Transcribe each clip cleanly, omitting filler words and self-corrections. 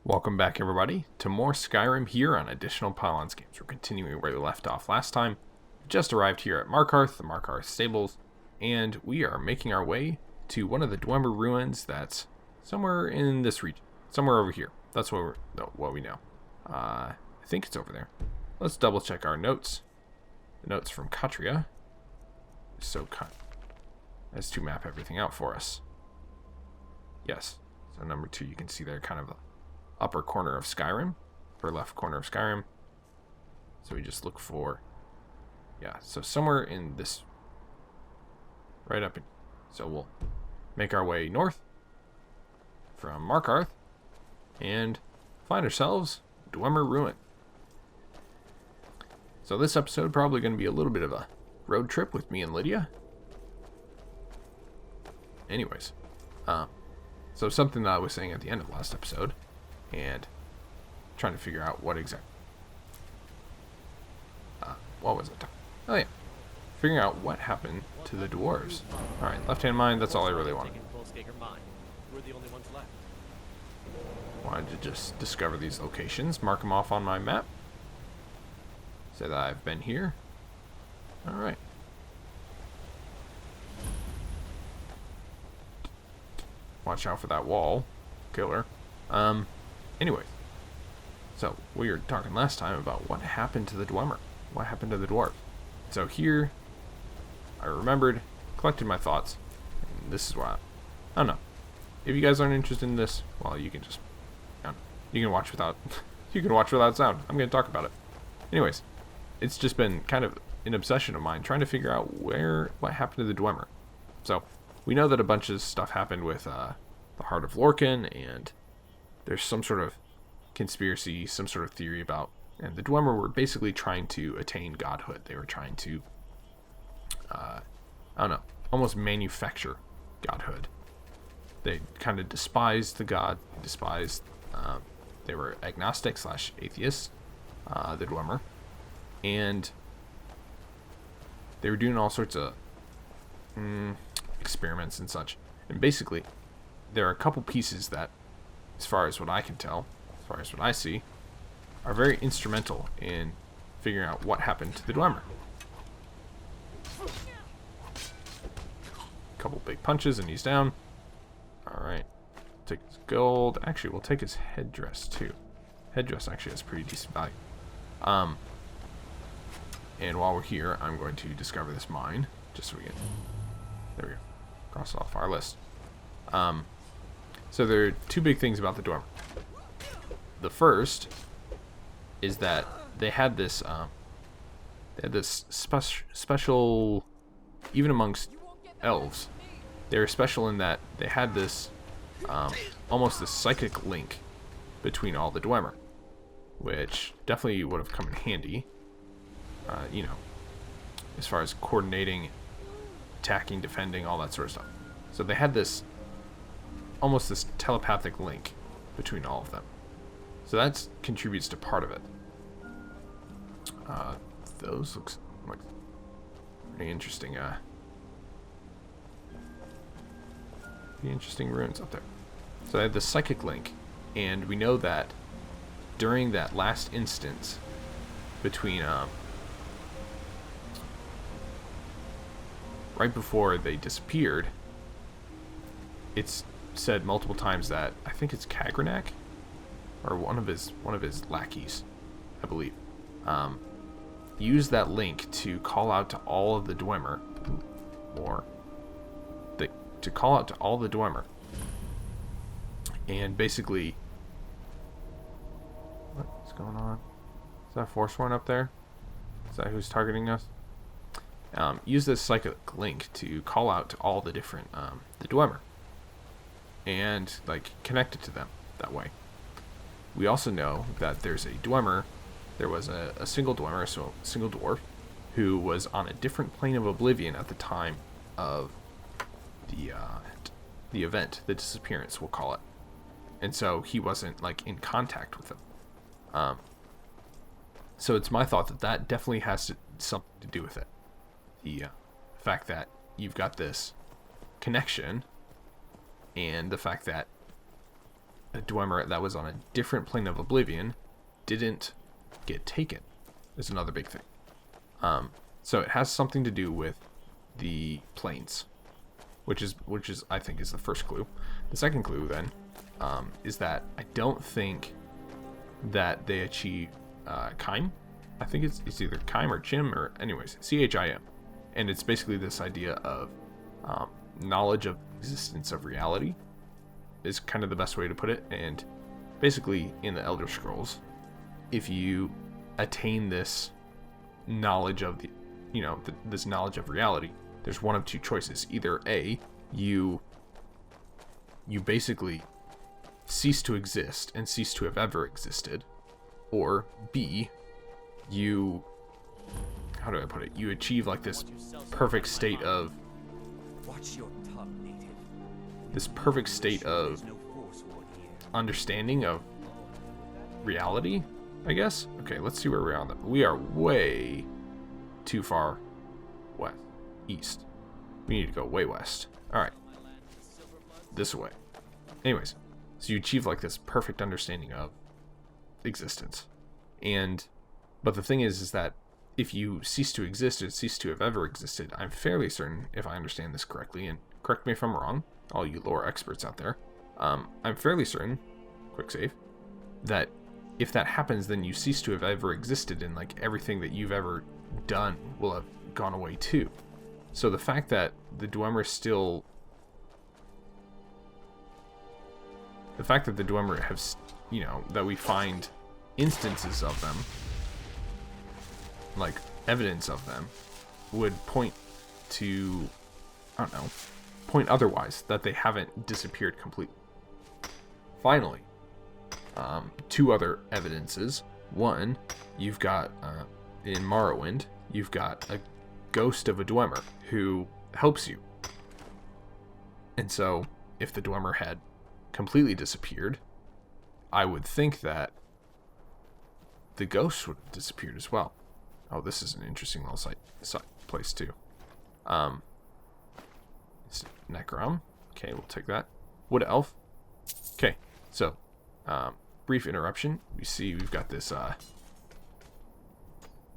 Welcome back, everybody, to more Skyrim here on Additional Pylons Games. We're continuing where we left off last time. We just arrived here at Markarth, the Markarth Stables, and we are making our way to one of the Dwemer ruins that's somewhere in this region. Somewhere over here. That's what we know. I think it's over there. Let's double check our notes. The notes from Katria. So kind as to map everything out for us. Yes. So number 2, you can see there kind of the upper corner of Skyrim, or left corner of Skyrim. So we just look for, yeah, so somewhere in this, right up in, so we'll make our way north from Markarth and find ourselves Dwemer Ruin. So this episode probably going to be a little bit of a road trip with me and Lydia. Anyways, so something that I was saying at the end of last episode, and trying to figure out what exactly, what was it? Oh yeah, figuring out what happened to the dwarves. Alright, left-hand mine, that's all I really wanted. Wanted to just discover these locations, mark them off on my map, say that I've been here. Alright. Watch out for that wall. Killer. Anyways. So, we were talking last time about what happened to the Dwemer. What happened to the dwarf. So here, I remembered, collected my thoughts, and this is why. I don't know. If you guys aren't interested in this, well, you can just, you can watch without, you can watch without sound. I'm going to talk about it. Anyways, it's just been kind of an obsession of mine, trying to figure out what happened to the Dwemer. So, we know that a bunch of stuff happened with the Heart of Lorcan, and there's some sort of conspiracy, some sort of theory about, and the Dwemer were basically trying to attain godhood. They were trying to, I don't know, almost manufacture godhood. They kind of despised the god, they were agnostic / atheists, the Dwemer, and they were doing all sorts of experiments and such. And basically, there are a couple pieces that, as far as what I can tell, as far as what I see, are very instrumental in figuring out what happened to the Dwemer. Couple big punches and he's down. Alright. Take his gold. Actually, we'll take his headdress too. Headdress actually has pretty decent value. And while we're here, I'm going to discover this mine. Just so we can... There we go. Cross off our list. So there are two big things about the Dwemer. The first is that they had this special, even amongst elves, they were special in that they had this almost this psychic link between all the Dwemer, which definitely would have come in handy, you know, as far as coordinating, attacking, defending, all that sort of stuff. So they had this almost this telepathic link between all of them. So that contributes to part of it. Those looks like pretty interesting. Pretty interesting ruins up there. So they had the psychic link, and we know that during that last instance between right before they disappeared, it's said multiple times that I think it's Kagranak, or one of his lackeys, I believe, used that link to call out to all of the Dwemer, to call out to all the Dwemer, and basically, what's going on? Is that Forsworn up there? Is that who's targeting us? Use this psychic link to call out to all the different the Dwemer, and like connect it to them that way. We also know that there's a Dwemer. There was a single Dwemer, so a single dwarf, who was on a different plane of oblivion at the time of the event, the disappearance, we'll call it. And so he wasn't like in contact with them. So it's my thought that that definitely has something to do with it. The fact that you've got this connection, and the fact that a Dwemer that was on a different plane of oblivion didn't get taken is another big thing. So it has something to do with the planes, which is I think is the first clue. The second clue then is that I don't think that they achieve Chim. I think it's either Chim or Chim, or anyways, Chim, and it's basically this idea of knowledge of existence of reality is kind of the best way to put it. And basically in the Elder Scrolls, if you attain this knowledge of the, this knowledge of reality, there's one of two choices. Either A, you basically cease to exist and cease to have ever existed, or B, you, how do I put it? You achieve like this perfect state of understanding of reality, I guess. Okay, let's see where we're on that. We are way too far west, east. We need to go way west. All right, this way. Anyways, so you achieve like this perfect understanding of existence, but the thing is that if you cease to exist or cease to have ever existed, I'm fairly certain, if I understand this correctly, and correct me if I'm wrong, all you lore experts out there, I'm fairly certain, quick save, that if that happens, then you cease to have ever existed, and like everything that you've ever done will have gone away too. So the fact that the Dwemer still, have, that we find instances of them, like evidence of them, would point to, I don't know, point otherwise, that they haven't disappeared completely. Finally, two other evidences. One, you've got, in Morrowind, you've got a ghost of a Dwemer who helps you. And so, if the Dwemer had completely disappeared, I would think that the ghost would have disappeared as well. Oh, this is an interesting little site place too. It's Necrom. Okay, we'll take that. Wood Elf. Okay, so brief interruption. We see we've got this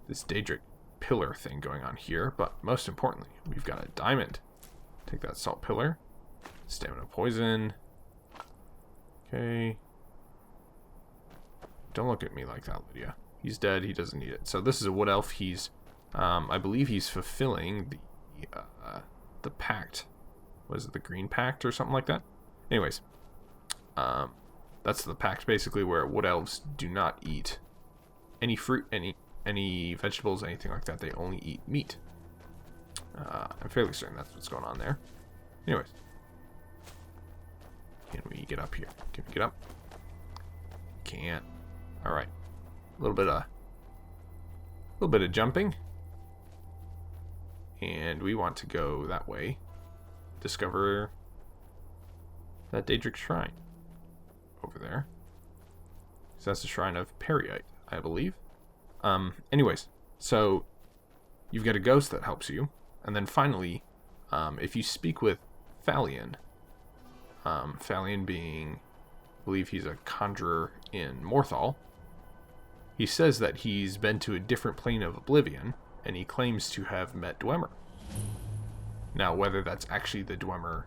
this Daedric pillar thing going on here, but most importantly, we've got a diamond. Take that salt pillar. Stamina poison. Okay. Don't look at me like that, Lydia. He's dead. He doesn't need it. So this is a wood elf. He's, I believe he's fulfilling the pact. Was it the green pact or something like that? Anyways, that's the pact basically, where wood elves do not eat any fruit, any vegetables, anything like that. They only eat meat. I'm fairly certain that's what's going on there. Anyways, can we get up here? Can we get up? Can't. All right. A little bit of jumping, and we want to go that way. Discover that Daedric shrine over there. So that's the shrine of Periite, I believe. Anyways, so you've got a ghost that helps you, and then finally, if you speak with Falion, Falion being, I believe he's a conjurer in Morthal. He says that he's been to a different plane of oblivion, and he claims to have met Dwemer. Now, whether that's actually the Dwemer,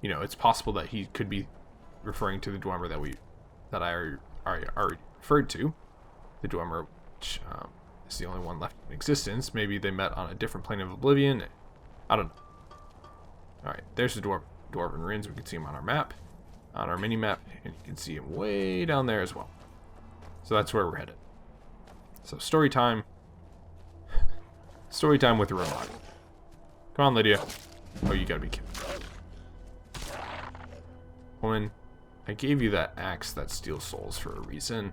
it's possible that he could be referring to the Dwemer that I already referred to. The Dwemer, which is the only one left in existence. Maybe they met on a different plane of oblivion. I don't know. Alright, there's the Dwarven Ruins. We can see them on our map. On our mini-map, and you can see him way down there as well. So that's where we're headed. So story time. Story time with the robot. Come on, Lydia. Oh, you gotta be kidding. Woman, I gave you that axe that steals souls for a reason.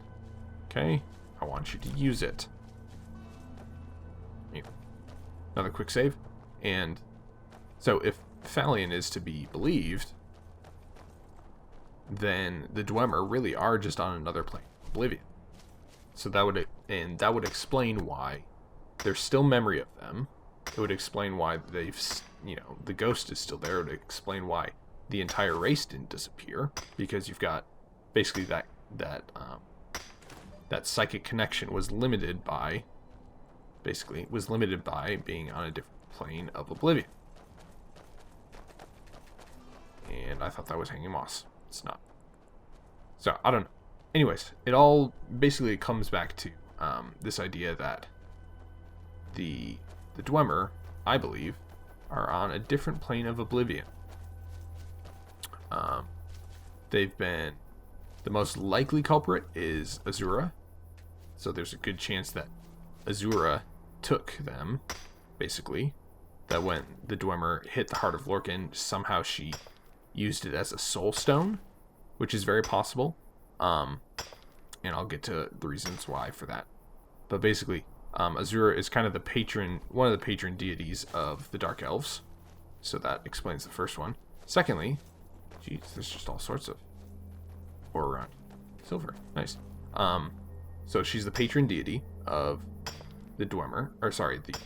Okay? I want you to use it. Anyway, another quick save. And so if Falion is to be believed, then the Dwemer really are just on another plane, oblivion. So that would explain why there's still memory of them, it would explain why the ghost is still there. It would explain why the entire race didn't disappear, because you've got basically that psychic connection was limited by being on a different plane of oblivion. And I thought that was hanging moss. It's not. So I don't know. Anyways, it all basically comes back to this idea that the Dwemer, I believe, are on a different plane of oblivion. They've been... The most likely culprit is Azura. So there's a good chance that Azura took them, basically. That when the Dwemer hit the Heart of Lorkhan, somehow she used it as a soul stone, which is very possible. And I'll get to the reasons why for that. But basically, Azura is kind of one of the patron deities of the Dark Elves. So that explains the first one. Secondly, geez, there's just all sorts of ore around. Silver, nice. So she's the patron deity of the Dwemer, the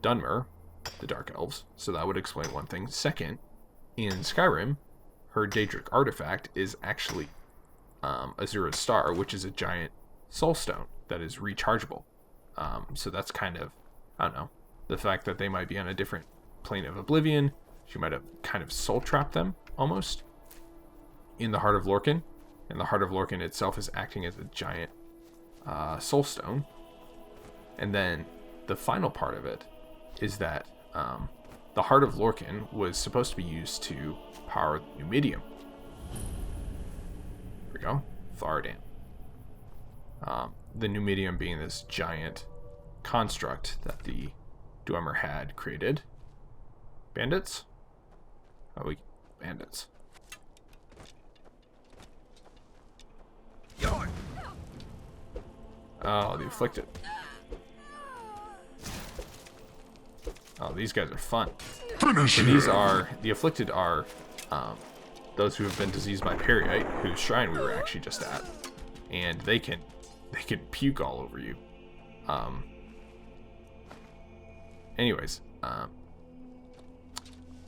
Dunmer, the Dark Elves. So that would explain one thing. Second, in Skyrim, her Daedric artifact is actually Azura's Star, which is a giant soul stone that is rechargeable. So that's kind of, I don't know, the fact that they might be on a different plane of oblivion. She might have kind of soul trapped them, almost, in the Heart of Lorkhan. And the Heart of Lorkhan itself is acting as a giant soul stone. And then the final part of it is that the Heart of Lorkhan was supposed to be used to power the Numidium. Here we go. Thardan. The Numidium being this giant construct that the Dwemer had created. Bandits? Bandits. Oh, the Afflicted. Oh, these guys are fun. So these are... The Afflicted are those who have been diseased by Periite, whose shrine we were actually just at. And they can puke all over you. Anyways,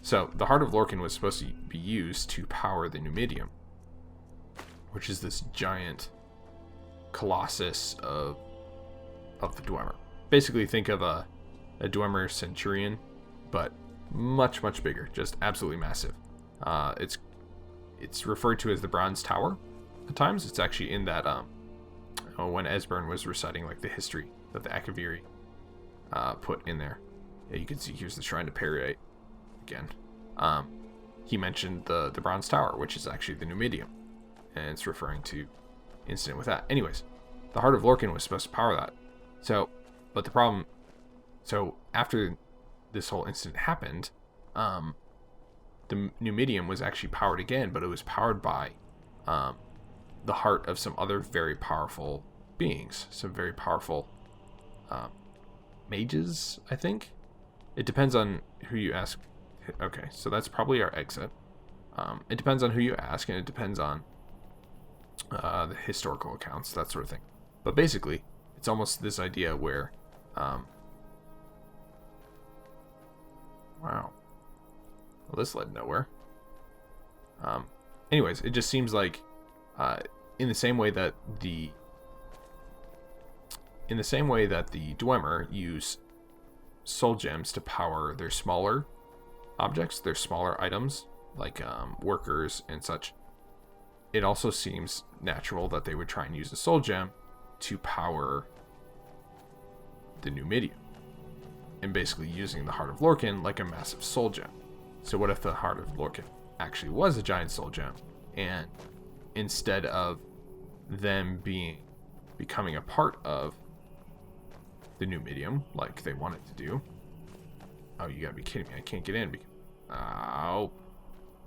so the Heart of Lorkhan was supposed to be used to power the Numidium, which is this giant colossus of the Dwemer. Basically, think of a Dwemer Centurion, but much bigger, just absolutely massive. It's referred to as the Bronze Tower at times. It's actually in that when Esbern was reciting like the history that the Akaviri put in there. Yeah, you can see here's the Shrine to Periite again. He mentioned the Bronze Tower, which is actually the Numidium, and it's referring to incident with that. Anyways, the Heart of Lorkhan was supposed to power that. So after this whole incident happened, the Numidium was actually powered again, but it was powered by the heart of some other very powerful beings, some very powerful mages, I think. It depends on who you ask. Okay, so that's probably our exit. It depends on who you ask, and it depends on the historical accounts, that sort of thing. But basically, it's almost this idea where... wow. Well, this led nowhere. Anyways, it just seems like in the same way that the Dwemer use soul gems to power their smaller objects, their smaller items, like workers and such, it also seems natural that they would try and use a soul gem to power the Numidium, and basically using the Heart of Lorkhan like a massive soul gem. So what if the Heart of Lorkhan actually was a giant soul gem, and instead of them becoming a part of the Numidium like they wanted to do... Oh, you gotta be kidding me, I can't get in. Oh,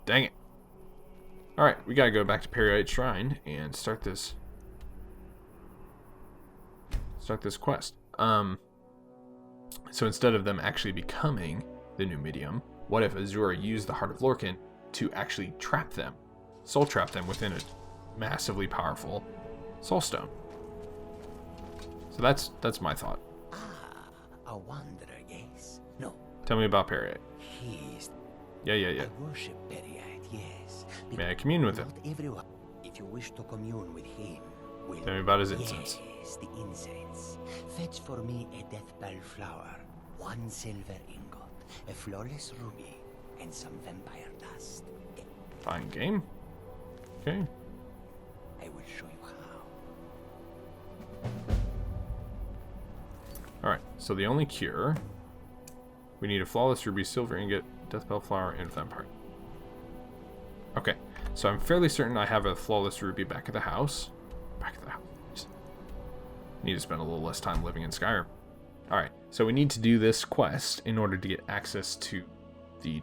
dang it. Alright, we gotta go back to Periite Shrine and start this quest. So instead of them actually becoming the Numidium, what if Azura used the Heart of Lorkhan to actually trap them, soul trap them within a massively powerful soul stone? So that's my thought. A wanderer, yes? No, Tell me about Periite. He's Yeah. I worship Periite, yes. May I commune with him? Not everyone. If you wish to commune with him, will Tell me about his incense. Yes, the incense. Fetch for me a death bell flower, 1 silver ingot, a flawless ruby, and some vampire dust. Fine game. Okay. I will show you how. Alright, so the only cure... We need a flawless ruby, silver ingot, death bell flower, and vampire. Okay, so I'm fairly certain I have a flawless ruby back at the house. Back at the house. Need to spend a little less time living in Skyrim. Alright, so we need to do this quest in order to get access to the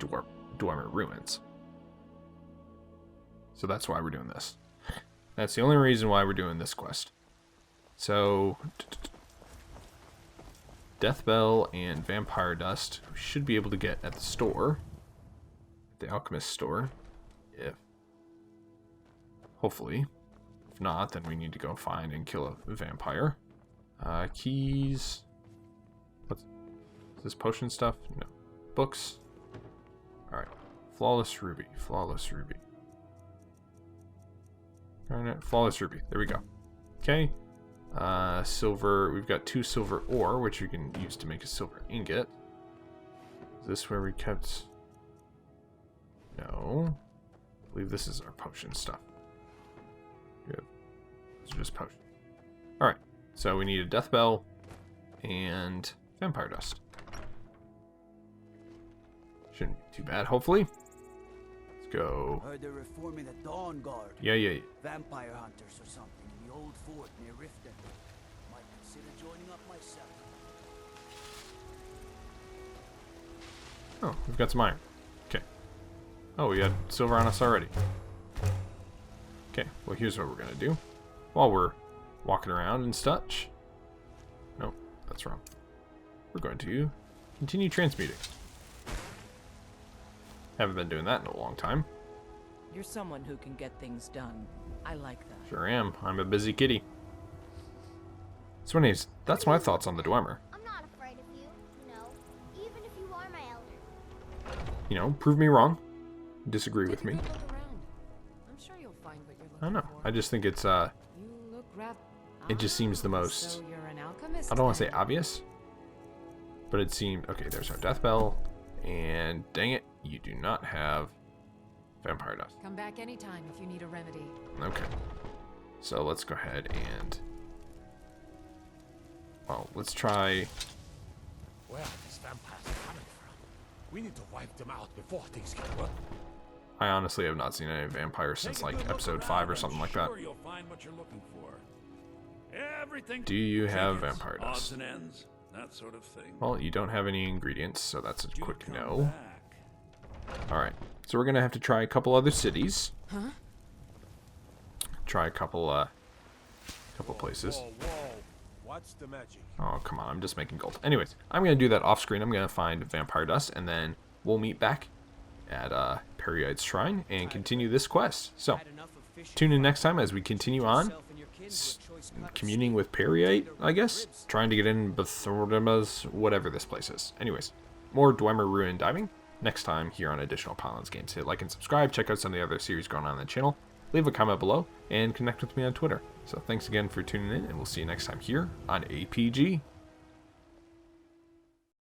Dwemer ruins. So that's why we're doing this. That's the only reason why we're doing this quest. So... Death Bell and Vampire Dust we should be able to get at the store. The Alchemist store. Hopefully. If not, then we need to go find and kill a vampire. Keys. What's is this? Potion stuff? No. Books. Alright. Flawless Ruby. Flawless Ruby. Garnet. Flawless Ruby. There we go. Okay. Silver. We've got 2 silver ore, which we can use to make a silver ingot. Is this where we kept... No. I believe this is our potion stuff. Good. These are just potions. Alright. So we need a death bell and vampire dust. Shouldn't be too bad, hopefully. Let's go. Heard they're reforming the Dawn Guard. Yeah. Vampire hunters or something in the old fort near Riften. Might consider joining up myself. Oh, we've got some iron. Okay. Oh, we had silver on us already. Okay, well here's what we're gonna do. While we're walking around and such. Nope, that's wrong. We're going to continue transmuting. Haven't been doing that in a long time. You're someone who can get things done. I like that. Sure am. I'm a busy kitty. So anyways, that's my thoughts on the Dwemer. I'm not afraid of you, even if you are my elder. You know, prove me wrong. Disagree with me. Take a good look around. I'm sure you'll find what you're looking I don't know. for. I just think it's You look it just seems the most... So you're an alchemist, I don't want to say then? obvious, but it seemed... Okay, there's our death bell, and dang it, you do not have vampire dust. Come back anytime if you need a remedy. Okay, so let's go ahead and... Well, let's try... Where are these vampires coming from? We need to wipe them out before things get worse. I honestly have not seen any vampires since like episode 5 or something like that. Sure you'll find what you're looking for. Everything. Do you have Tickets, vampire odds dust? and ends, that sort of thing. Well, you don't have any ingredients, so that's a You quick come no. back. Alright, so we're gonna have to try a couple other cities. Huh? Try a couple places. Whoa. What's the magic? Oh, come on, I'm just making gold. Anyways, I'm gonna do that off screen. I'm gonna find vampire dust, and then we'll meet back at Periite's Shrine and continue this quest. So, tune in next time as we continue on communing with Periite, I guess. Trying to get in Bethordamas, whatever this place is. Anyways, more Dwemer Ruin diving next time here on Additional Paladins Games. Hit like and subscribe. Check out some of the other series going on the channel. Leave a comment below and connect with me on Twitter. So thanks again for tuning in, and we'll see you next time here on APG.